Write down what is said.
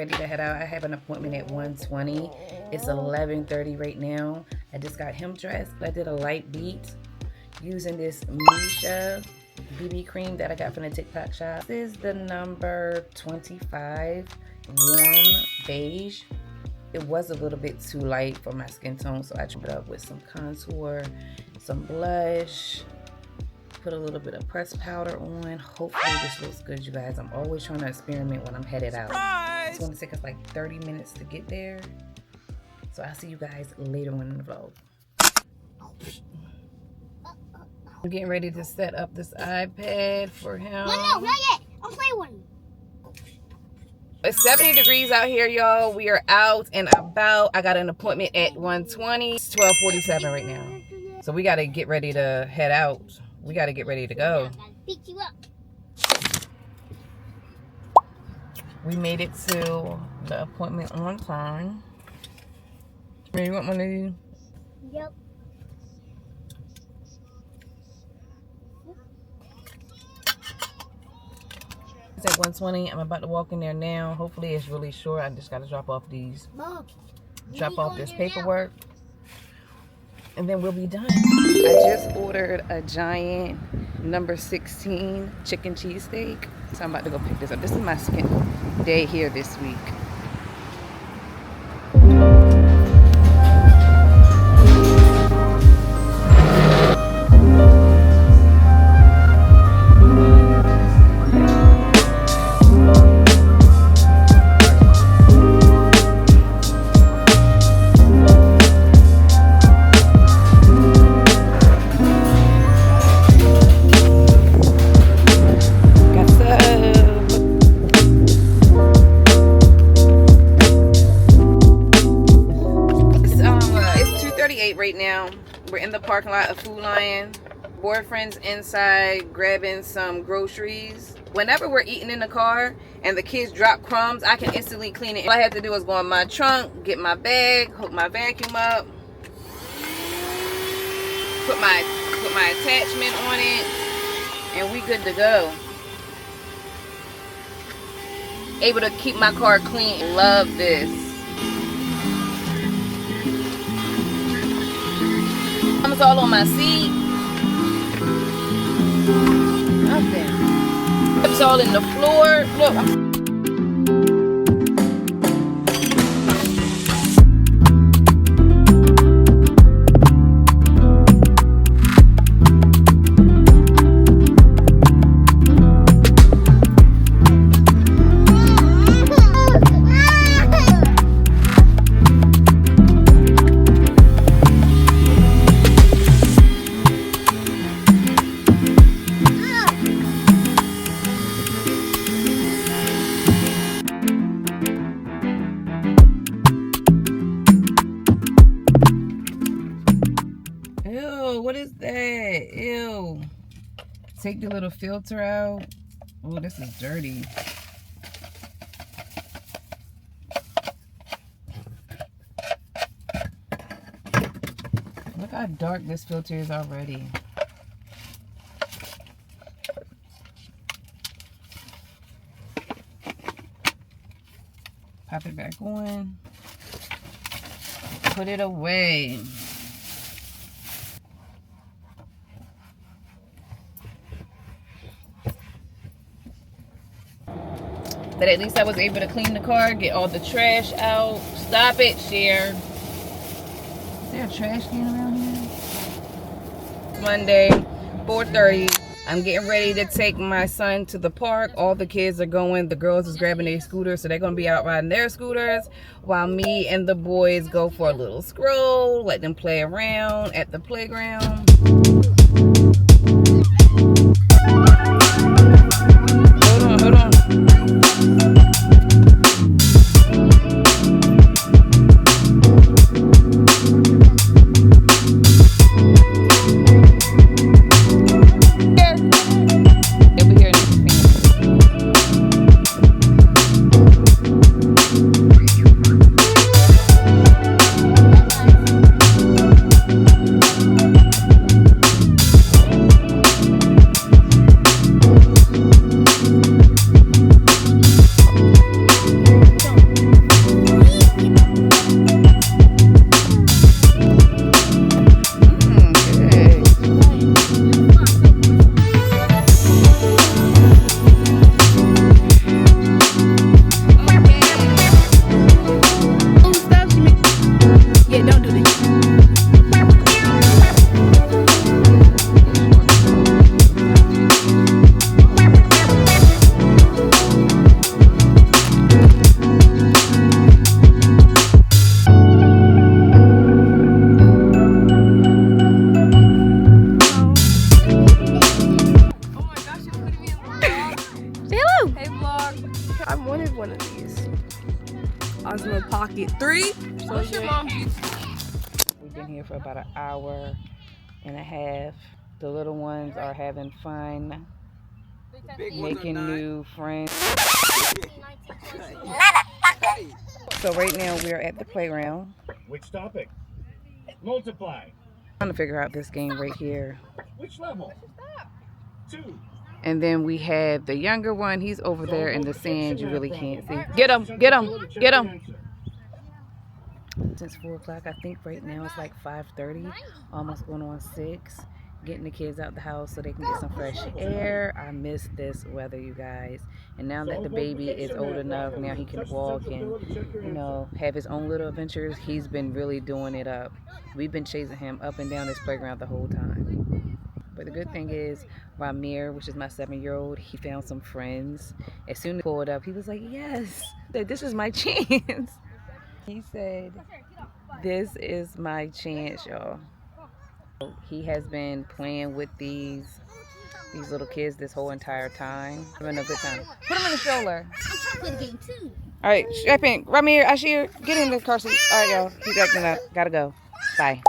ready to head out. I have an appointment at 1:20. It's 11:30 right now. I just got him dressed, but I did a light beat using this Misha BB cream that I got from the TikTok shop. This is the number 25 warm beige. It was a little bit too light for my skin tone, so I trimmed it up with some contour, some blush, put a little bit of pressed powder on. Hopefully this looks good, you guys. I'm always trying to experiment when I'm headed out. It's going to take us like 30 minutes to get there. So I'll see you guys later on in the vlog. I'm getting ready to set up this iPad for him. No, not yet. I'll play one. It's 70 degrees out here, y'all. We are out and about. I got an appointment at 1:20. It's 12:47 right now. So we got to get ready to head out. We got to get ready to go. Pick you up. We made it to the appointment on time. You want one of these? Yep. It's at 1:20. I'm about to walk in there now. Hopefully it's really short. I just got to drop off these. Mom, Drop off this paperwork. And then we'll be done. I just ordered a giant number 16 chicken cheesesteak. So I'm about to go pick this up. This is my second day here this week. Right now we're in the parking lot of Food Lion. Boyfriend's inside grabbing some groceries. Whenever we're eating in the car and the kids drop crumbs, I can instantly clean it. All I have to do is go in my trunk, get my bag, hook my vacuum up, put my attachment on it, and we good to go. Able to keep my car clean. Love this. It's all on my seat. Nothing. It's all in the floor. Look. What is that? Ew. Take the little filter out. Oh, this is dirty. Look how dark this filter is already. Pop it back on. Put it away. But at least I was able to clean the car, get all the trash out. Stop it, Cher. Is there a trash can around here? Monday, 4:30. I'm getting ready to take my son to the park. All the kids are going. The girls is grabbing their scooters, so they're going to be out riding their scooters, while me and the boys go for a little stroll, let them play around at the playground. Hold on. Hey vlog. I wanted one of these. Osmo Pocket 3. What's your mom's YouTube? We've been here for about an hour and a half. The little ones are having fun, making new friends. So right now we are at the playground. Which topic? Multiply. Trying to figure out this game right here. Which level? 2. And then we have the younger one. He's over there in the sand. You really can't see. Get him! Get him! Get him! Since 4 o'clock, I think right now it's like 5:30, almost going on 6. Getting the kids out the house so they can get some fresh air. I miss this weather, you guys. And now that the baby is old enough, now he can walk and, you know, have his own little adventures, he's been really doing it up. We've been chasing him up and down this playground the whole time. But the good thing is, Ramir, which is my 7-year-old, he found some friends. As soon as he pulled up, he was like, yes, this is my chance. He said, this is my chance, y'all. He has been playing with these little kids this whole entire time. Having a good time. Put him in the stroller. I'm trying to play the game too. All right, strap in. Ramir, Ashir, get in the car seat. All right, y'all. He's acting up. Gotta go. Bye.